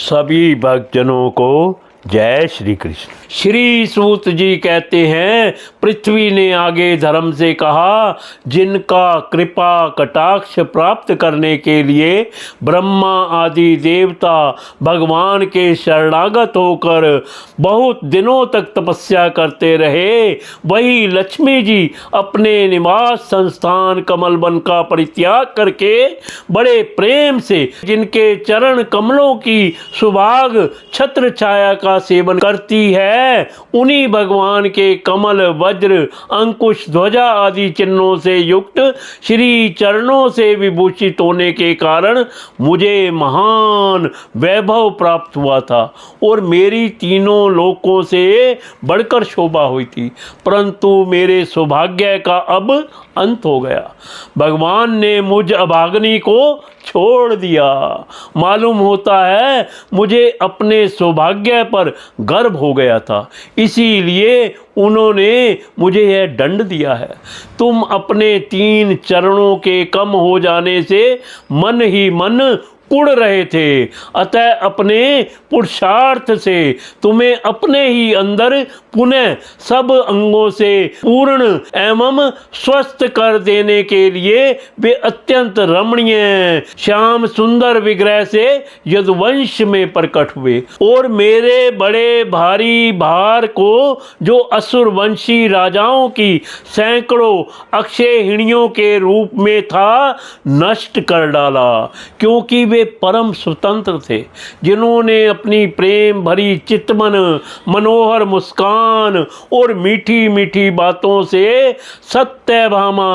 सभी भक्तजनों को जय श्री कृष्ण। श्री सूत जी कहते हैं, पृथ्वी ने आगे धर्म से कहा, जिनका कृपा कटाक्ष प्राप्त करने के लिए ब्रह्मा आदि देवता भगवान के शरणागत होकर बहुत दिनों तक तपस्या करते रहे, वही लक्ष्मी जी अपने निवास संस्थान कमल वन का परित्याग करके बड़े प्रेम से जिनके चरण कमलों की सुभाग छत्र छाया का सेवन करती है, उन्हीं भगवान के कमल वज्र अंकुश ध्वजा आदि चिन्हों से युक्त श्री चरणों से विभूषित होने के कारण मुझे महान वैभव प्राप्त हुआ था और मेरी तीनों लोकों से बढ़कर शोभा हुई थी। परंतु मेरे सौभाग्य का अब अंत हो गया। भगवान ने मुझ अभागनी को छोड़ दिया। मालूम होता है मुझे अपने सौभाग्य पर गर्व हो गया था, इसीलिए उन्होंने मुझे यह दंड दिया है। तुम अपने 3 चरणों के कम हो जाने से मन ही मन उड़ रहे थे, अतः अपने पुरुषार्थ से तुम्हें अपने ही अंदर पुनः सब अंगों से पूर्ण एवं स्वस्थ कर देने के लिए वे अत्यंत रमणीय श्याम सुंदर विग्रह से यदुवंश में प्रकट हुए और मेरे बड़े भारी भार को जो असुर वंशी राजाओं की सैकड़ों अक्षयहिणियों के रूप में था नष्ट कर डाला, क्योंकि वे परम स्वतंत्र थे, जिन्होंने अपनी प्रेम भरी चितमन मनोहर मुस्कान और मीठी मीठी बातों से सत्यभामा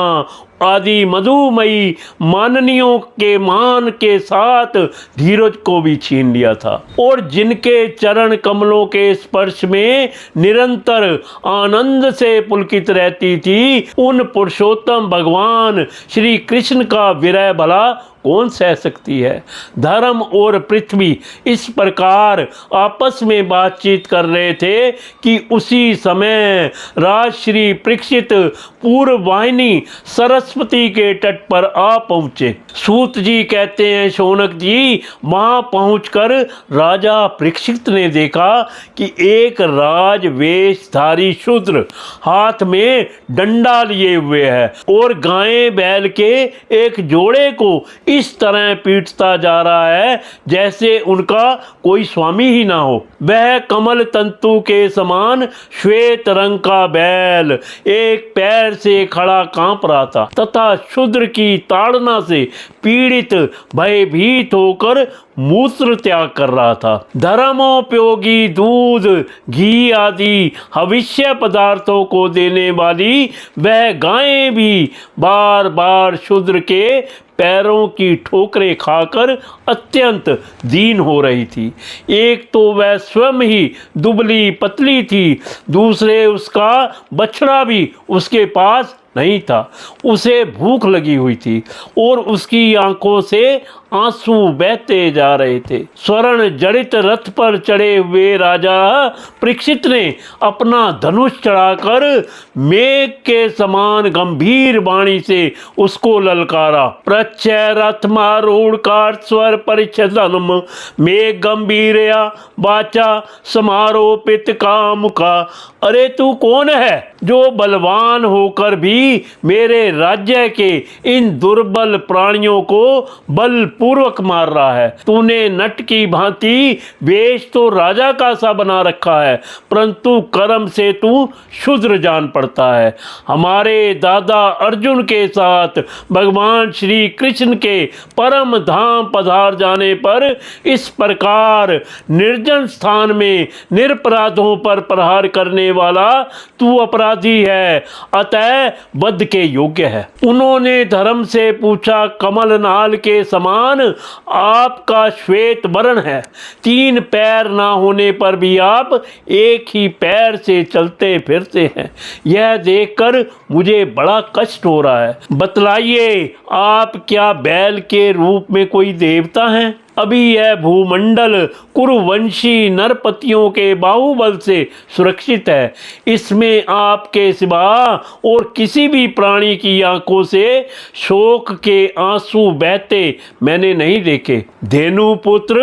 आदि मधुमयी माननियों के मान के साथ धीरज को भी छीन लिया था और जिनके चरण कमलों के स्पर्श में निरंतर आनंद से पुलकित रहती थी, उन पुरुषोत्तम भगवान श्री कृष्ण का विरह भला कौन सह सकती है। धर्म और पृथ्वी इस प्रकार आपस में बातचीत कर रहे थे कि उसी समय राजश्री परीक्षित पूर्व वाहिनी सरस्वती के तट पर आ पहुँचे। सूत जी कहते हैं, शौनक जी वहाँ पहुँचकर राजा परीक्षित ने देखा कि एक राजवेशधारी शूद्र हाथ में डंडा लिए हुए है और गाय बैल के एक जोड़े को इस तरह पीटता जा रहा है जैसे उनका कोई स्वामी ही ना हो। वह कमल तंतु के समान श्वेत रंग का बैल एक पैर से खड़ा कांप रहा था तथा शूद्र की ताड़ना से पीड़ित भयभीत होकर मूत्र त्याग कर रहा था। धर्मोपयोगी दूध घी आदि हविष्य पदार्थों को देने वाली वह गायें भी बार बार शूद्र के पैरों की ठोकरें खाकर अत्यंत दीन हो रही थी। एक तो वह स्वयं ही दुबली पतली थी, दूसरे उसका बछड़ा भी उसके पास नहीं था। उसे भूख लगी हुई थी और उसकी आंखों से आंसू बहते जा रहे थे। स्वर्ण जड़ित रथ पर चढ़े हुए राजा परीक्षित ने अपना धनुष चढ़ाकर मेघ के समान गंभीर वाणी से उसको ललकारा। प्रच्छय रथ मारूढ़ कार स्वर परिच्छदनम मेघ गंभीरया वाचा समारोपित कामुका। अरे तू कौन है जो बलवान होकर भी मेरे राज्य के इन दुर्बल प्राणियों को बलपूर्वक मार रहा है। तूने नट की भांति वेश तो राजा का सा बना रखा है, परंतु कर्म से तू शूद्र जान पड़ता है। हमारे दादा अर्जुन के साथ भगवान श्री कृष्ण के परम धाम पधार जाने पर इस प्रकार निर्जन स्थान में निरपराधों पर प्रहार करने वाला तू अपराधी है, अतः वध के योग्य है। उन्होंने धर्म से पूछा, कमल नाल के समान आपका श्वेत वर्ण है, 3 पैर ना होने पर भी आप एक ही पैर से चलते फिरते हैं। यह देखकर मुझे बड़ा कष्ट हो रहा है। बतलाइए, आप क्या बैल के रूप में कोई देवता हैं अभी यह भूमंडल कुरुवंशी नरपतियों के बाहुबल से सुरक्षित है। इसमें आपके सिवा और किसी भी प्राणी की आंखों से शोक के आंसू बहते मैंने नहीं देखे। धेनु पुत्र,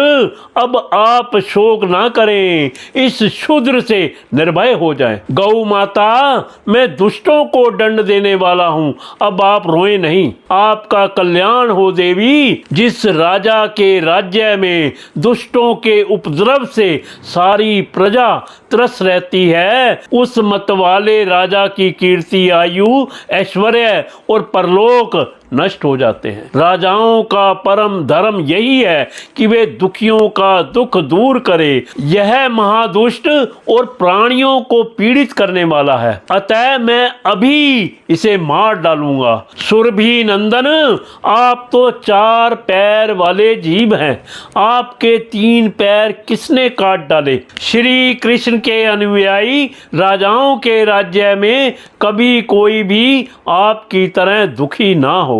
अब आप शोक ना करें, इस शूद्र से निर्भय हो जाएं। गौ माता, मैं दुष्टों को दंड देने वाला हूं, अब आप रोएं नहीं। आपका कल्याण हो देवी। जिस राजा के राज्य में दुष्टों के उपद्रव से सारी प्रजा त्रस्त रहती है, उस मत वाले राजा की कीर्ति, आयु, ऐश्वर्य और परलोक नष्ट हो जाते हैं। राजाओं का परम धर्म यही है कि वे दुखियों का दुख दूर करे। यह महादुष्ट और प्राणियों को पीड़ित करने वाला है, अतः मैं अभी इसे मार डालूंगा। सुरभि नंदन, आप तो 4 पैर वाले जीव हैं, आपके 3 पैर किसने काट डाले? श्री कृष्ण के अनुयायी राजाओं के राज्य में कभी कोई भी आपकी तरह दुखी ना हो।